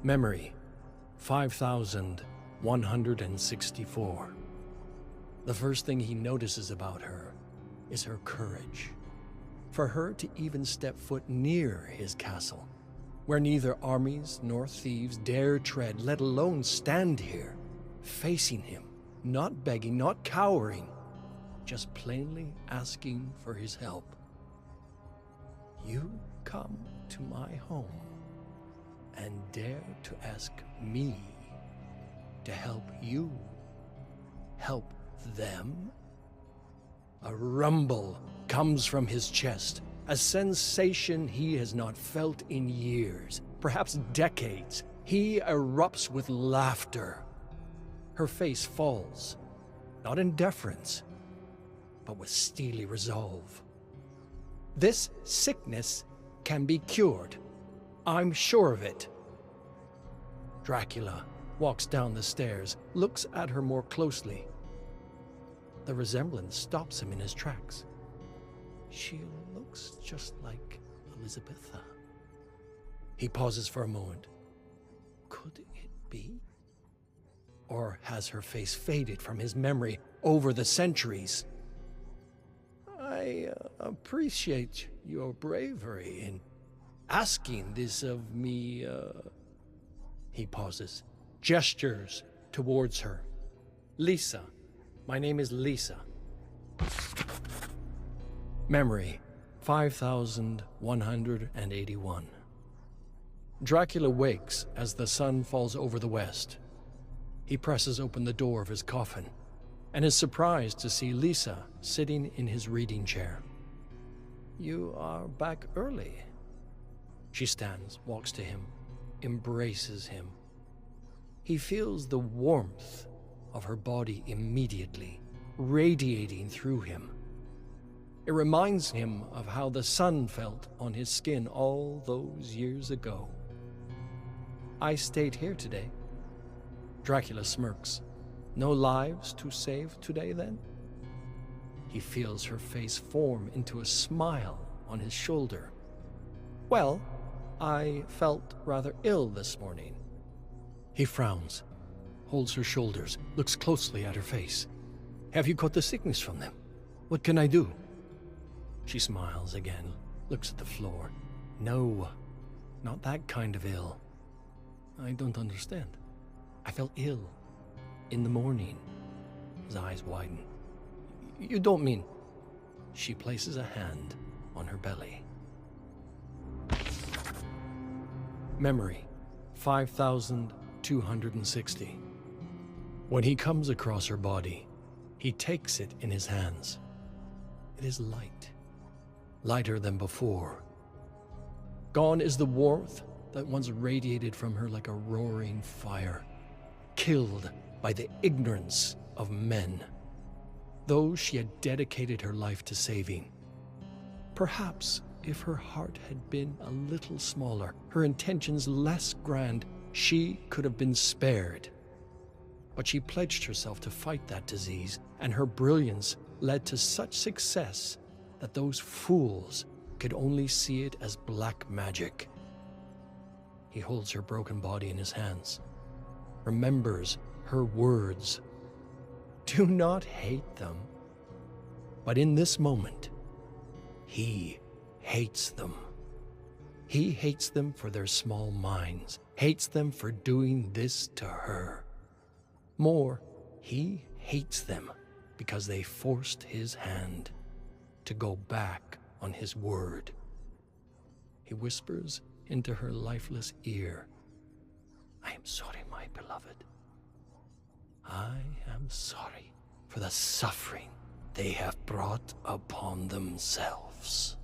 Memory, 5,164. The first thing he notices about her is her courage. For her to even step foot near his castle, where neither armies nor thieves dare tread, let alone stand here, facing him, not begging, not cowering, just plainly asking for his help. You come to my home and dare to ask me to help you help them? A rumble comes from his chest, a sensation he has not felt in years, perhaps decades. He erupts with laughter. Her face falls, not in deference, but with steely resolve. This sickness can be cured. I'm sure of it. Dracula walks down the stairs, looks at her more closely. The resemblance stops him in his tracks. She looks just like Elizabetha. He pauses for a moment. Could it be? Or has her face faded from his memory over the centuries? I appreciate your bravery in asking this of me, He pauses, gestures towards her. Lisa. My name is Lisa. Memory, 5,181. Dracula wakes as the sun falls over the west. He presses open the door of his coffin and is surprised to see Lisa sitting in his reading chair. You are back early. She stands, walks to him, embraces him. He feels the warmth of her body immediately, radiating through him. It reminds him of how the sun felt on his skin all those years ago. I stayed here today. Dracula smirks. No lives to save today, then? He feels her face form into a smile on his shoulder. Well, I felt rather ill this morning. He frowns, holds her shoulders, looks closely at her face. Have you caught the sickness from them? What can I do? She smiles again, looks at the floor. No, not that kind of ill. I don't understand. I felt ill in the morning. His eyes widen. You don't mean... She places a hand on her belly. Memory, 5,260. When he comes across her body, he takes it in his hands. It is light, lighter than before. Gone is the warmth that once radiated from her like a roaring fire, killed by the ignorance of men, those she had dedicated her life to saving. Perhaps if her heart had been a little smaller, her intentions less grand, she could have been spared. But she pledged herself to fight that disease, and her brilliance led to such success that those fools could only see it as black magic. He holds her broken body in his hands, remembers her words. Do not hate them. But in this moment, he hates them. He hates them for their small minds, hates them for doing this to her. More, he hates them because they forced his hand to go back on his word. He whispers into her lifeless ear, I am sorry, my beloved. I am sorry for the suffering they have brought upon themselves.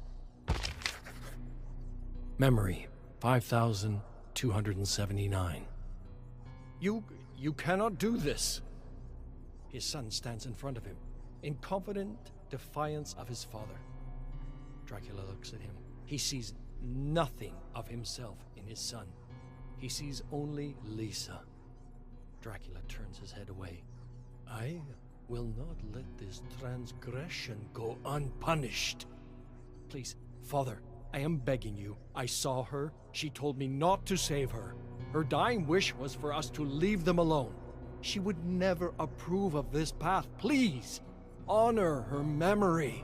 Memory, 5,279. You cannot do this. His son stands in front of him, in confident defiance of his father. Dracula looks at him. He sees nothing of himself in his son. He sees only Lisa. Dracula turns his head away. I will not let this transgression go unpunished. Please, Father, I am begging you. I saw her. She told me not to save her. Her dying wish was for us to leave them alone. She would never approve of this path. Please, honor her memory.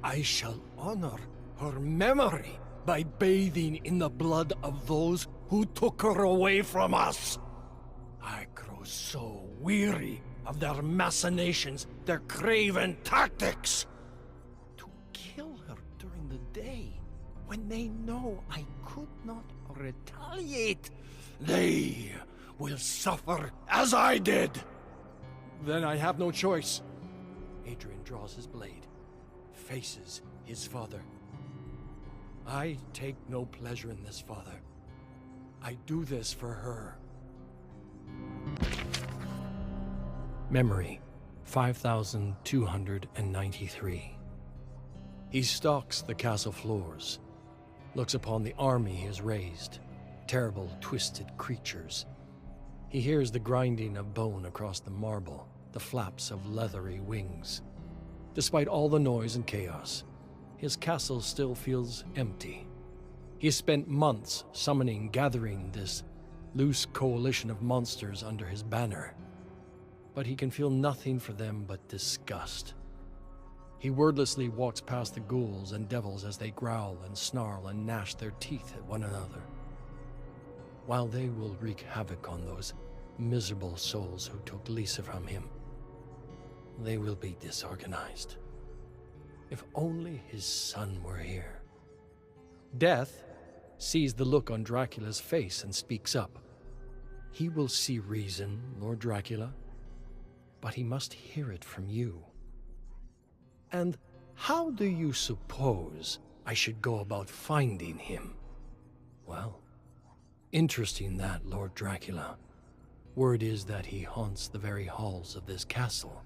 I shall honor her memory by bathing in the blood of those who took her away from us. I grow so weary of their machinations, their craven tactics. To kill her during the day, when they know I could not retaliate, they will suffer as I did. Then I have no choice. Adrian draws his blade, faces his father. I take no pleasure in this, Father. I do this for her. Memory, 5293. He stalks the castle floors, looks upon the army he has raised, terrible, twisted creatures. He hears the grinding of bone across the marble, the flaps of leathery wings. Despite all the noise and chaos, his castle still feels empty. He has spent months summoning, gathering this loose coalition of monsters under his banner, but he can feel nothing for them but disgust. He wordlessly walks past the ghouls and devils as they growl and snarl and gnash their teeth at one another. While they will wreak havoc on those miserable souls who took Lisa from him, they will be disorganized. If only his son were here. Death sees the look on Dracula's face and speaks up. He will see reason, Lord Dracula, but he must hear it from you. And how do you suppose I should go about finding him? Well, interesting that, Lord Dracula. Word is that he haunts the very halls of this castle,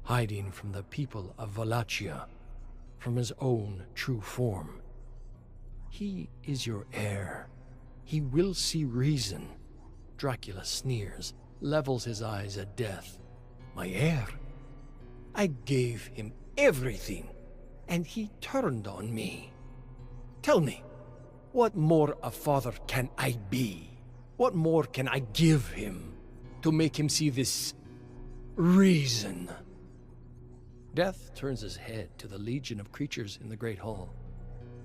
hiding from the people of Wallachia, from his own true form. He is your heir. He will see reason. Dracula sneers, levels his eyes at death. My heir? I gave him everything, and he turned on me. Tell me, what more a father can I be? What more can I give him to make him see this reason? Death turns his head to the legion of creatures in the Great Hall.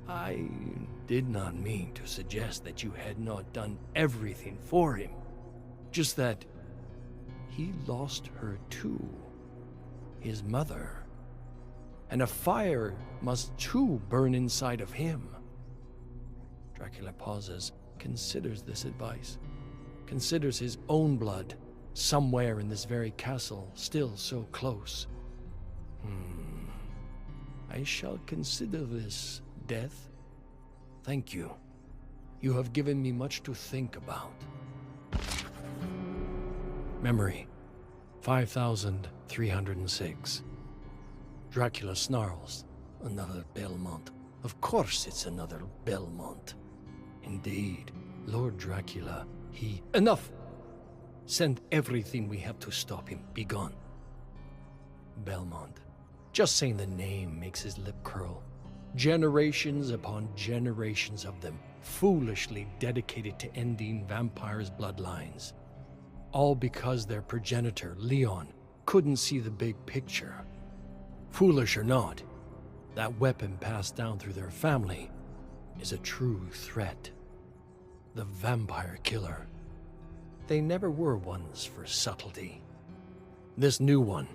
I did not mean to suggest that you had not done everything for him. Just that he lost her too, his mother. And a fire must too burn inside of him. Dracula pauses, considers this advice, considers his own blood somewhere in this very castle, still so close. I shall consider this, Death. Thank you. You have given me much to think about. Memory, 5306. Dracula snarls. Another Belmont. Of course it's another Belmont. Indeed, Lord Dracula, he... Enough! Send everything we have to stop him. Be gone. Belmont. Just saying the name makes his lip curl. Generations upon generations of them, foolishly dedicated to ending vampires' bloodlines. All because their progenitor, Leon, couldn't see the big picture. Foolish or not, that weapon passed down through their family is a true threat. The vampire killer. They never were ones for subtlety. This new one,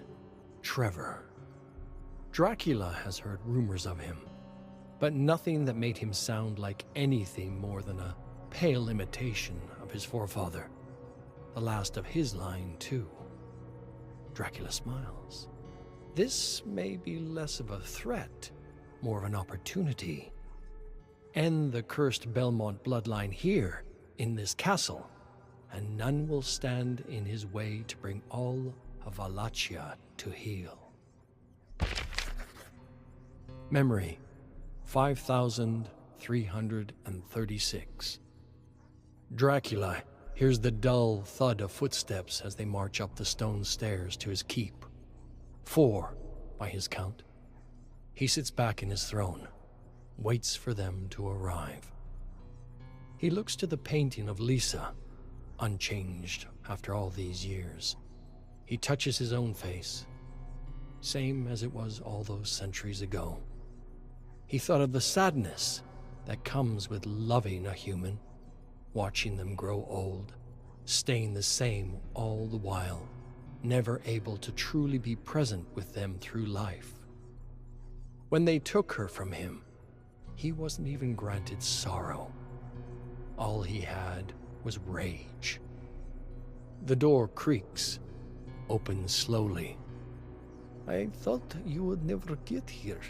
Trevor. Dracula has heard rumors of him, but nothing that made him sound like anything more than a pale imitation of his forefather. The last of his line, too. Dracula smiles. This may be less of a threat, more of an opportunity. End the cursed Belmont bloodline here, in this castle, and none will stand in his way to bring all of Wallachia to heel. Memory, 5336. Dracula hears the dull thud of footsteps as they march up the stone stairs to his keep. 4, by his count. He sits back in his throne, waits for them to arrive. He looks to the painting of Lisa, unchanged after all these years. He touches his own face, same as it was all those centuries ago. He thought of the sadness that comes with loving a human, watching them grow old, staying the same all the while, never able to truly be present with them through life. When they took her from him, he wasn't even granted sorrow. All he had was rage. The door creaks, opens slowly. I thought you would never get here.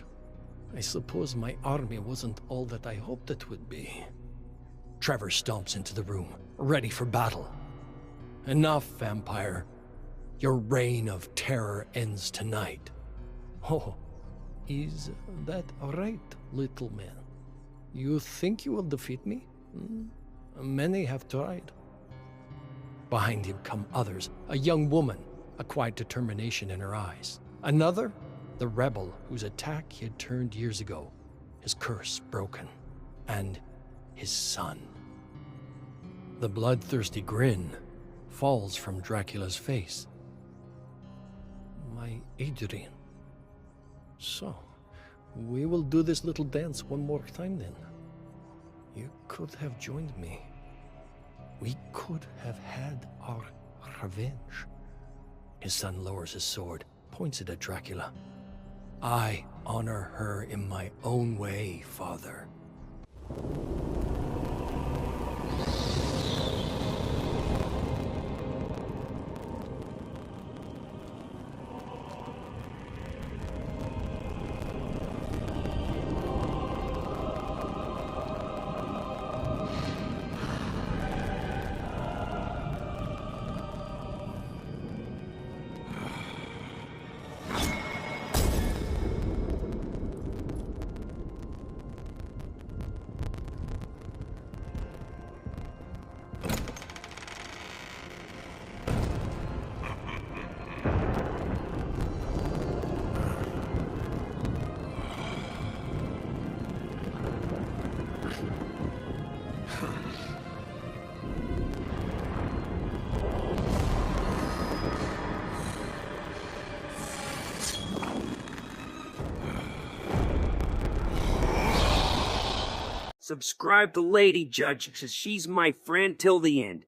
I suppose my army wasn't all that I hoped it would be. Trevor stomps into the room, ready for battle. Enough, vampire. Your reign of terror ends tonight. Oh, is that all right, little man? You think you will defeat me? Many have tried. Behind him come others, a young woman, a quiet determination in her eyes. Another, the rebel whose attack he had turned years ago, his curse broken, and his son. The bloodthirsty grin falls from Dracula's face. My Adrian. So, we will do this little dance one more time then. You could have joined me. We could have had our revenge. His son lowers his sword, points it at Dracula. I honor her in my own way, Father. Subscribe to Lady Judge, because she's my friend till the end.